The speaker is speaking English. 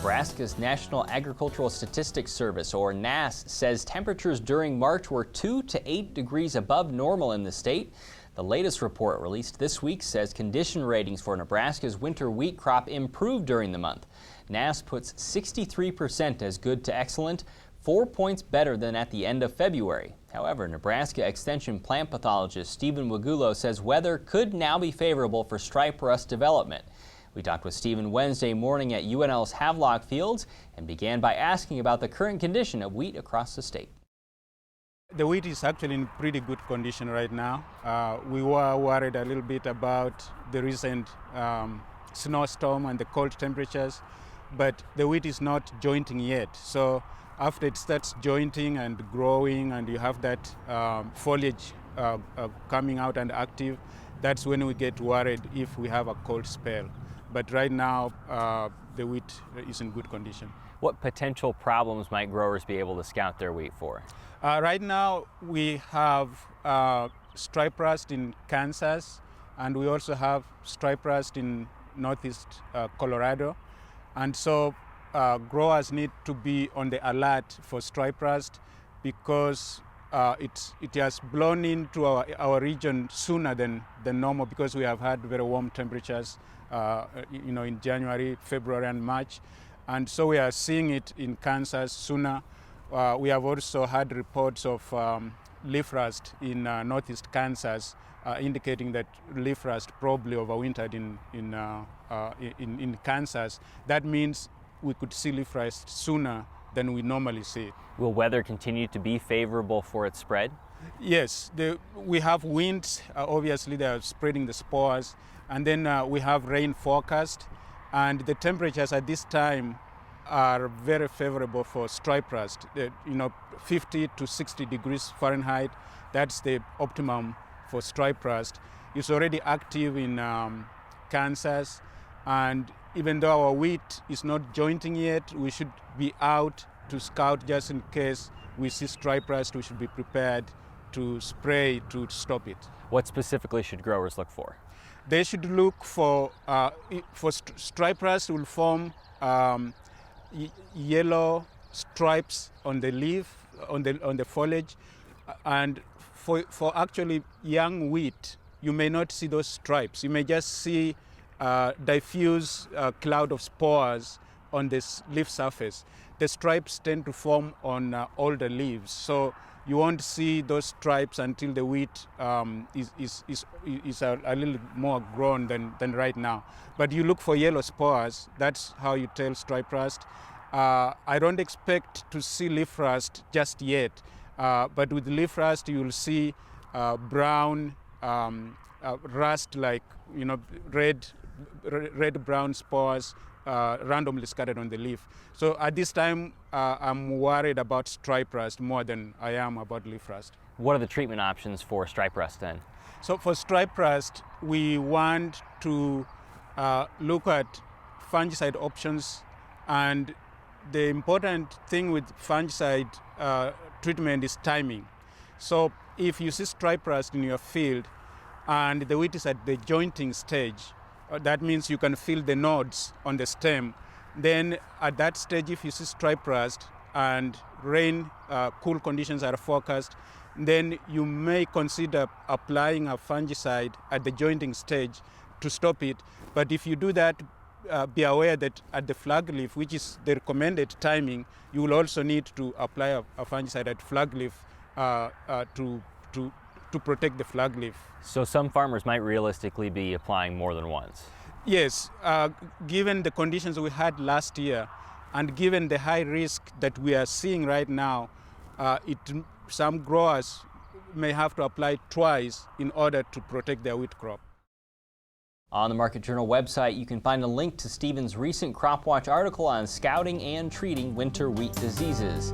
Nebraska's National Agricultural Statistics Service, or NASS, says temperatures during March were 2 to 8 degrees above normal in the state. The latest report released this week says condition ratings for Nebraska's winter wheat crop improved during the month. NASS puts 63% as good to excellent, 4 points better than at the end of February. However, Nebraska Extension plant pathologist Wegulo says weather could now be favorable for stripe rust development. We talked with Stephen Wednesday morning at UNL's Havelock Fields and began by asking about the current condition of wheat across the state. The wheat is actually in pretty good condition right now. We were worried a little bit about the recent snowstorm and the cold temperatures, but the wheat is not jointing yet. So after it starts jointing and growing and you have that foliage coming out and active, that's when we get worried if we have a cold spell. But right now, the wheat is in good condition. What potential problems might growers be able to scout their wheat for? Right now, we have stripe rust in Kansas, and we also have stripe rust in northeast Colorado. And so growers need to be on the alert for stripe rust because it has blown into our region sooner than normal because we have had very warm temperatures in January, February, and March. And so we are seeing it in Kansas sooner. We have also had reports of leaf rust in northeast Kansas, indicating that leaf rust probably overwintered in Kansas. That means we could see leaf rust sooner than we normally see it. Will weather continue to be favorable for its spread? Yes, we have winds. Obviously, they are spreading the spores. And then we have rain forecast. And the temperatures at this time are very favorable for stripe rust. 50 to 60 degrees Fahrenheit, that's the optimum for stripe rust. It's already active in Kansas. And even though our wheat is not jointing yet, we should be out to scout just in case we see stripe rust. We should be prepared to spray to stop it. What specifically should growers look for? They should look for stripe rust will form yellow stripes on the leaf, on the foliage, and for actually young wheat, you may not see those stripes. You may just see diffuse cloud of spores on this leaf surface. The stripes tend to form on older leaves, so you won't see those stripes until the wheat is a little more grown than right now. But you look for yellow spores. That's how you tell stripe rust. I don't expect to see leaf rust just yet, but with leaf rust you will see brown rust, like red-brown spores randomly scattered on the leaf. So at this time, I'm worried about stripe rust more than I am about leaf rust. What are the treatment options for stripe rust then? So for stripe rust, we want to look at fungicide options, and the important thing with fungicide treatment is timing. So if you see stripe rust in your field and the wheat is at the jointing stage, that means you can feel the nodes on the stem. Then at that stage, if you see stripe rust and cool conditions are forecast, then you may consider applying a fungicide at the jointing stage to stop it. But if you do that, be aware that at the flag leaf, which is the recommended timing, you will also need to apply a fungicide at flag leaf to protect the flag leaf. So some farmers might realistically be applying more than once? Yes, given the conditions we had last year and given the high risk that we are seeing right now, some growers may have to apply twice in order to protect their wheat crop. On the Market Journal website, you can find a link to Stephen's recent Crop Watch article on scouting and treating winter wheat diseases.